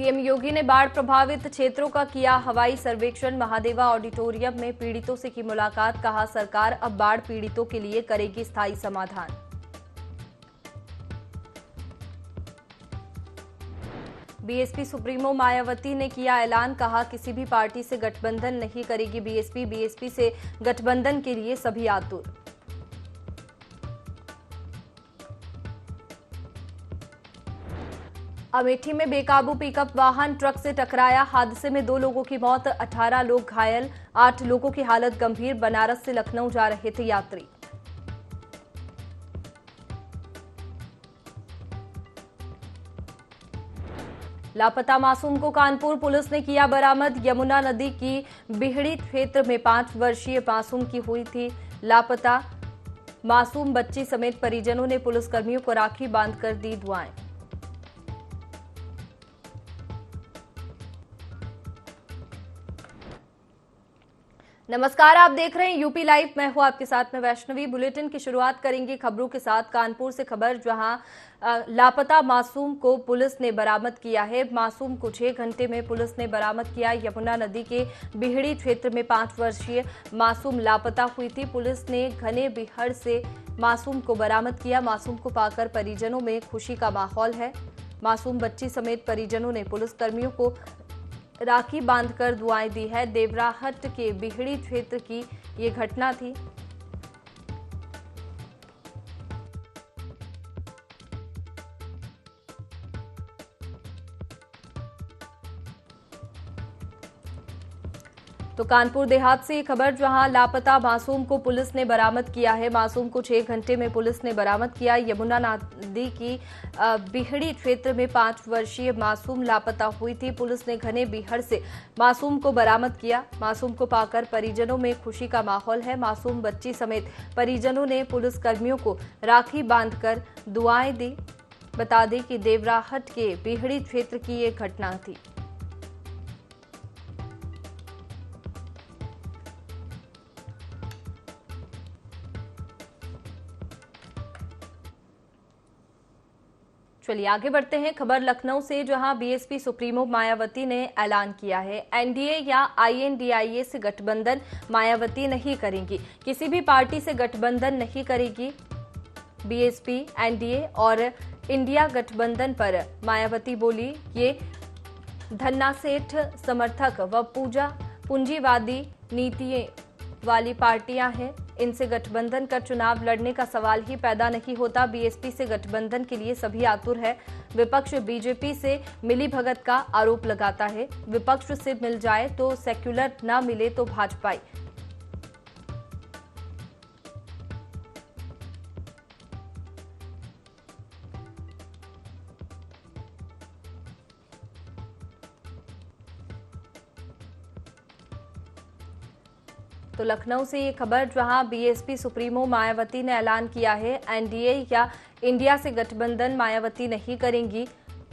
CM योगी ने बाढ़ प्रभावित क्षेत्रों का किया हवाई सर्वेक्षण। महादेवा ऑडिटोरियम में पीड़ितों से की मुलाकात। कहा, सरकार अब बाढ़ पीड़ितों के लिए करेगी स्थायी समाधान। बीएसपी सुप्रीमो मायावती ने किया ऐलान। कहा, किसी भी पार्टी से गठबंधन नहीं करेगी बीएसपी से गठबंधन के लिए सभी आतुर। अमेठी में बेकाबू पिकअप वाहन ट्रक से टकराया। हादसे में 2 लोगों की मौत, 18 लोग घायल, 8 लोगों की हालत गंभीर। बनारस से लखनऊ जा रहे थे यात्री। लापता मासूम को कानपुर पुलिस ने किया बरामद। यमुना नदी की बिहड़ी क्षेत्र में 5 वर्षीय मासूम की हुई थी लापता। मासूम बच्ची समेत परिजनों ने पुलिसकर्मियों को राखी बांधकर दी दुआएं। नमस्कार, आप देख रहे हैं यूपी लाइव। मैं हूं आपके साथ में वैष्णवी। बुलेटिन की शुरुआत करेंगे खबरों के साथ। कानपुर से खबर, जहां लापता मासूम को पुलिस ने बरामद किया है। मासूम को 6 घंटे में पुलिस ने बरामद किया। यमुना नदी के बिहड़ी क्षेत्र में 5 वर्षीय मासूम लापता हुई थी। पुलिस ने घने बिहड़ से मासूम को बरामद किया। मासूम को पाकर परिजनों में खुशी का माहौल है। मासूम बच्ची समेत परिजनों ने पुलिसकर्मियों को राखी बांधकर दुआएं दी है। देवराहट के बिहड़ी क्षेत्र की ये घटना थी। तो कानपुर देहात से ये खबर, जहां लापता मासूम को पुलिस ने बरामद किया है। मासूम को 6 घंटे में पुलिस ने बरामद किया। यमुना नदी की बिहड़ी क्षेत्र में 5 वर्षीय मासूम लापता हुई थी। पुलिस ने घने बिहड़ से मासूम को बरामद किया। मासूम को पाकर परिजनों में खुशी का माहौल है। मासूम बच्ची समेत परिजनों ने पुलिसकर्मियों को राखी बांधकर दुआएं दी। बता दें कि देवराहट के बिहड़ी क्षेत्र की ये घटना थी। चलिए आगे बढ़ते हैं। खबर लखनऊ से, जहां बीएसपी सुप्रीमो मायावती ने ऐलान किया है, एनडीए या आईएनडीआईए से गठबंधन मायावती नहीं करेंगी। किसी भी पार्टी से गठबंधन नहीं करेगी बीएसपी। एनडीए और इंडिया गठबंधन पर मायावती बोली, ये धन्ना सेठ समर्थक व पूंजीवादी नीतियों वाली पार्टियां हैं। इनसे गठबंधन कर चुनाव लड़ने का सवाल ही पैदा नहीं होता। बीएसपी से गठबंधन के लिए सभी आतुर है। विपक्ष बीजेपी से मिलीभगत का आरोप लगाता है। विपक्ष से मिल जाए तो सेक्युलर, ना मिले तो भाजपाई। तो लखनऊ से ये खबर, जहां बीएसपी सुप्रीमो मायावती ने ऐलान किया है, एनडीए या इंडिया से गठबंधन मायावती नहीं करेंगी।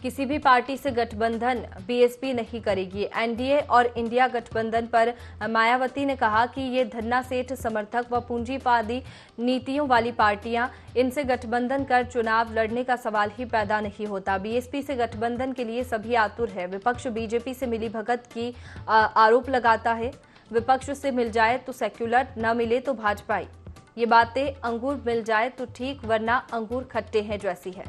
किसी भी पार्टी से गठबंधन बीएसपी नहीं करेगी। एनडीए और इंडिया गठबंधन पर मायावती ने कहा कि ये धन्ना सेठ समर्थक व पूंजीवादी नीतियों वाली पार्टियां, इनसे गठबंधन कर चुनाव लड़ने का सवाल ही पैदा नहीं होता। बीएसपी से गठबंधन के लिए सभी आतुर है। विपक्ष बीजेपी से मिलीभगत की आरोप लगाता है। विपक्ष से मिल जाए तो सेक्युलर, न मिले तो भाजपाई। ये बातें अंगूर मिल जाए तो ठीक, वरना अंगूर खट्टे हैं जैसी है।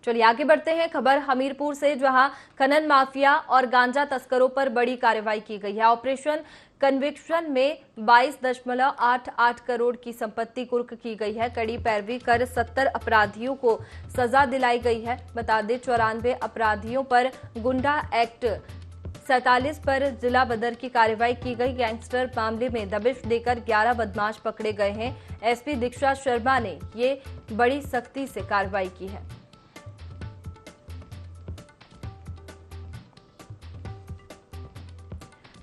चलिए आगे बढ़ते हैं। खबर हमीरपुर से, जहां खनन माफिया और गांजा तस्करों पर बड़ी कार्रवाई की गई है। ऑपरेशन कन्विक्शन में 22.88 करोड़ की संपत्ति कुर्क की गई है। कड़ी पैरवी कर 70 अपराधियों को सजा दिलाई गई है। बता दें, 94 अपराधियों पर गुंडा एक्ट 47 पर जिला बदर की कार्रवाई की गई। गैंगस्टर मामले में दबिश देकर 11 बदमाश पकड़े गए हैं। एसपी दीक्षा शर्मा ने ये बड़ी सख्ती से कार्रवाई की है।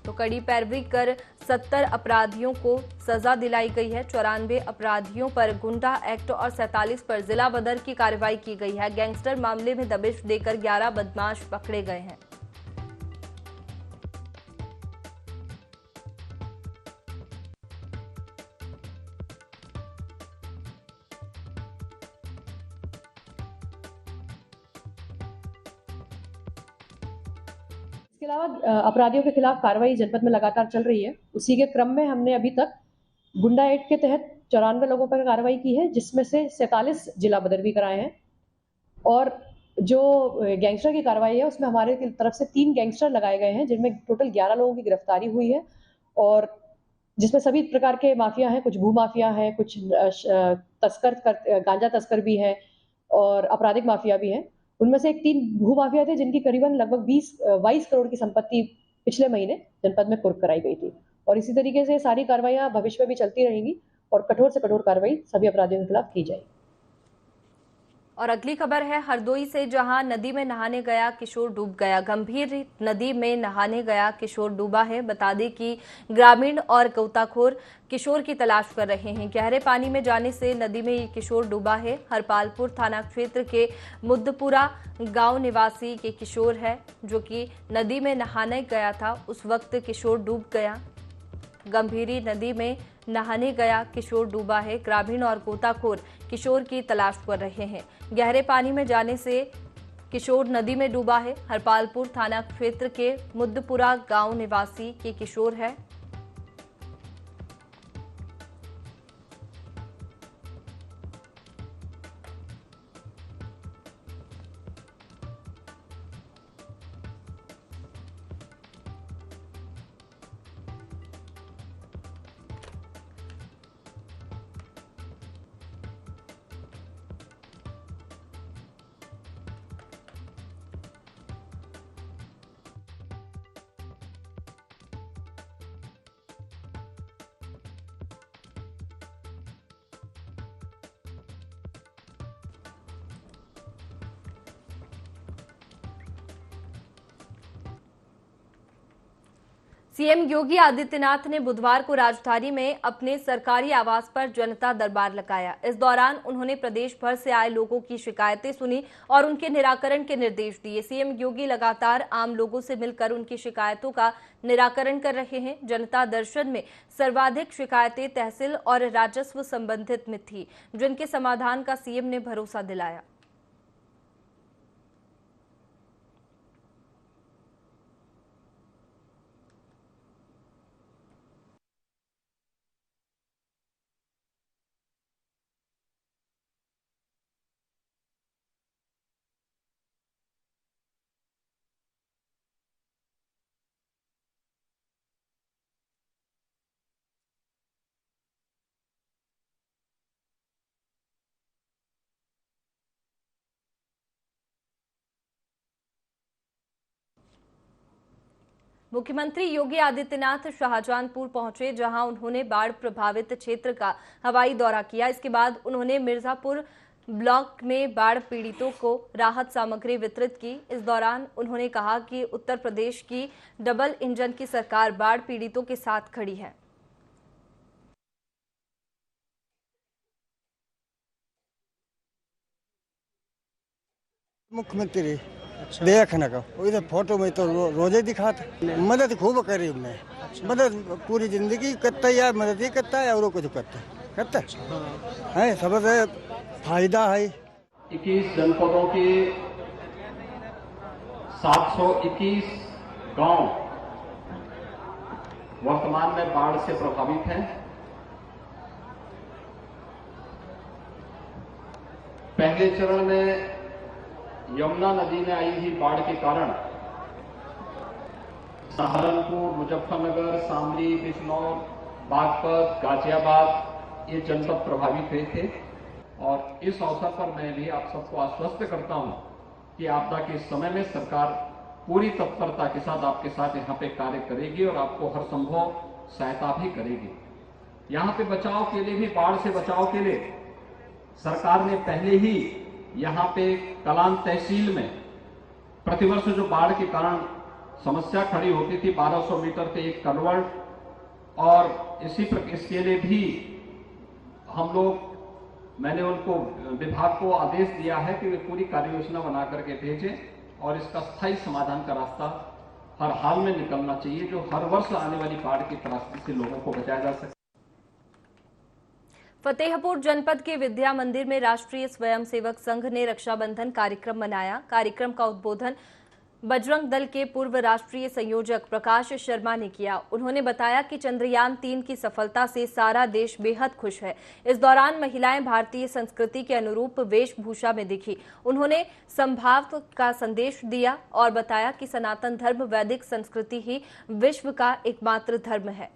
तो कड़ी पैरवी कर 70 अपराधियों को सजा दिलाई गई है। 94 अपराधियों पर गुंडा एक्ट और 47 पर जिला बदर की कार्रवाई की गई है। गैंगस्टर मामले में दबिश देकर 11 बदमाश पकड़े गए हैं। इसके अलावा अपराधियों के खिलाफ कार्रवाई जनपद में लगातार चल रही है। उसी के क्रम में हमने अभी तक गुंडा एक्ट के तहत 94 लोगों पर कार्रवाई की है, जिसमें से 47 जिला बदरवी कराए हैं। और जो गैंगस्टर की कार्रवाई है उसमें हमारे की तरफ से 3 गैंगस्टर लगाए गए हैं, जिनमें टोटल 11 लोगों की गिरफ्तारी हुई है और जिसमें सभी प्रकार के माफिया हैं, कुछ भू माफिया हैं, कुछ गांजा तस्कर भी हैं और आपराधिक माफिया भी हैं। उनमें से 3 भू माफिया थे जिनकी करीबन लगभग 22 करोड़ की संपत्ति पिछले महीने जनपद में कुर्क कराई गई थी। और इसी तरीके से सारी कार्रवाइयां भविष्य में भी चलती रहेंगी और कठोर से कठोर कार्रवाई सभी अपराधियों के खिलाफ की जाएगी। और अगली खबर है हरदोई से, जहां नदी में नहाने गया किशोर डूब गया। गंभीर नदी में नहाने गया किशोर डूबा है। बता दें कि ग्रामीण और गोताखोर किशोर की तलाश कर रहे हैं। गहरे पानी में जाने से नदी में ये किशोर डूबा है। हरपालपुर थाना क्षेत्र के मुद्दपुरा गांव निवासी ये किशोर है, जो कि नदी में नहाने गया था। उस वक्त किशोर डूब गया। गंभीरी नदी में नहाने गया किशोर डूबा है। ग्रामीण और गोताखोर किशोर की तलाश कर रहे हैं। गहरे पानी में जाने से किशोर नदी में डूबा है। हरपालपुर थाना क्षेत्र के मुद्दपुरा गांव निवासी के किशोर है। सीएम योगी आदित्यनाथ ने बुधवार को राजधानी में अपने सरकारी आवास पर जनता दरबार लगाया। इस दौरान उन्होंने प्रदेश भर से आए लोगों की शिकायतें सुनी और उनके निराकरण के निर्देश दिए। सीएम योगी लगातार आम लोगों से मिलकर उनकी शिकायतों का निराकरण कर रहे हैं। जनता दर्शन में सर्वाधिक शिकायतें तहसील और राजस्व संबंधित में थी, जिनके समाधान का सीएम ने भरोसा दिलाया। मुख्यमंत्री योगी आदित्यनाथ शाहजहांपुर पहुंचे, जहां उन्होंने बाढ़ प्रभावित क्षेत्र का हवाई दौरा किया। इसके बाद उन्होंने मिर्जापुर ब्लॉक में बाढ़ पीड़ितों को राहत सामग्री वितरित की। इस दौरान उन्होंने कहा कि उत्तर प्रदेश की डबल इंजन की सरकार बाढ़ पीड़ितों के साथ खड़ी है। मुख्यमंत्री देखने का इधर फोटो में तो रोजे दिखाते मदद खूब करी हमने। मदद पूरी जिंदगी करता है, मदद ही करता है और कुछ करता है सबसे फायदा है। 21 जनपदों के 721 गांव वर्तमान में बाढ़ से प्रभावित हैं। पहले चरण में यमुना नदी में आई हुई बाढ़ के कारण सहारनपुर, मुजफ्फरनगर, शामली, बिजनौर, बागपत, गाजियाबाद ये जनपद प्रभावित हुए थे। और इस अवसर पर मैं भी आप सबको आश्वस्त करता हूं कि आपदा के समय में सरकार पूरी तत्परता के साथ आपके साथ यहाँ पे कार्य करेगी और आपको हर संभव सहायता भी करेगी। यहाँ पे बचाव के लिए भी, बाढ़ से बचाव के लिए सरकार ने पहले ही यहाँ पे कलान तहसील में प्रतिवर्ष जो बाढ़ के कारण समस्या खड़ी होती थी, 1200 मीटर पे एक कन्वर्ट, और इसके लिए भी हम लोग, मैंने उनको विभाग को आदेश दिया है कि वे पूरी कार्य योजना बना करके भेजें और इसका स्थायी समाधान का रास्ता हर हाल में निकलना चाहिए, जो हर वर्ष आने वाली बाढ़ की त्रासदी से लोगों को बचाया जा सके। फतेहपुर जनपद के विद्या मंदिर में राष्ट्रीय स्वयंसेवक संघ ने रक्षाबंधन कार्यक्रम मनाया। कार्यक्रम का उद्बोधन बजरंग दल के पूर्व राष्ट्रीय संयोजक प्रकाश शर्मा ने किया। उन्होंने बताया कि चंद्रयान 3 की सफलता से सारा देश बेहद खुश है। इस दौरान महिलाएं भारतीय संस्कृति के अनुरूप वेशभूषा में दिखी। उन्होंने समभाव का संदेश दिया और बताया कि सनातन धर्म वैदिक संस्कृति ही विश्व का एकमात्र धर्म है।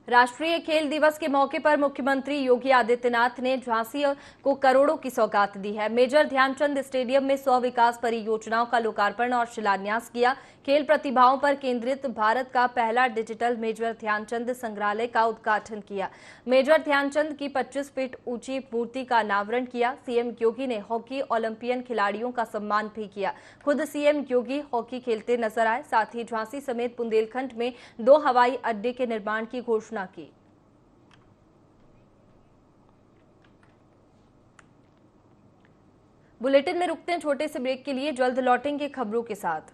राष्ट्रीय खेल दिवस के मौके पर मुख्यमंत्री योगी आदित्यनाथ ने झांसी को करोड़ों की सौगात दी है। मेजर ध्यानचंद स्टेडियम में 100 विकास परियोजनाओं का लोकार्पण और शिलान्यास किया। खेल प्रतिभाओं पर केंद्रित भारत का पहला डिजिटल मेजर ध्यानचंद संग्रहालय का उद्घाटन किया। मेजर ध्यानचंद की 25 फीट ऊंची मूर्ति का अनावरण किया। सीएम योगी ने हॉकी ओलंपियन खिलाड़ियों का सम्मान भी किया। खुद सीएम योगी हॉकी खेलते नजर आए। साथ ही झांसी समेत बुंदेलखंड में 2 हवाई अड्डे के निर्माण की घोषणा की। बुलेटिन में रुकते हैं छोटे से ब्रेक के लिए, जल्द लौटेंगे खबरों के साथ।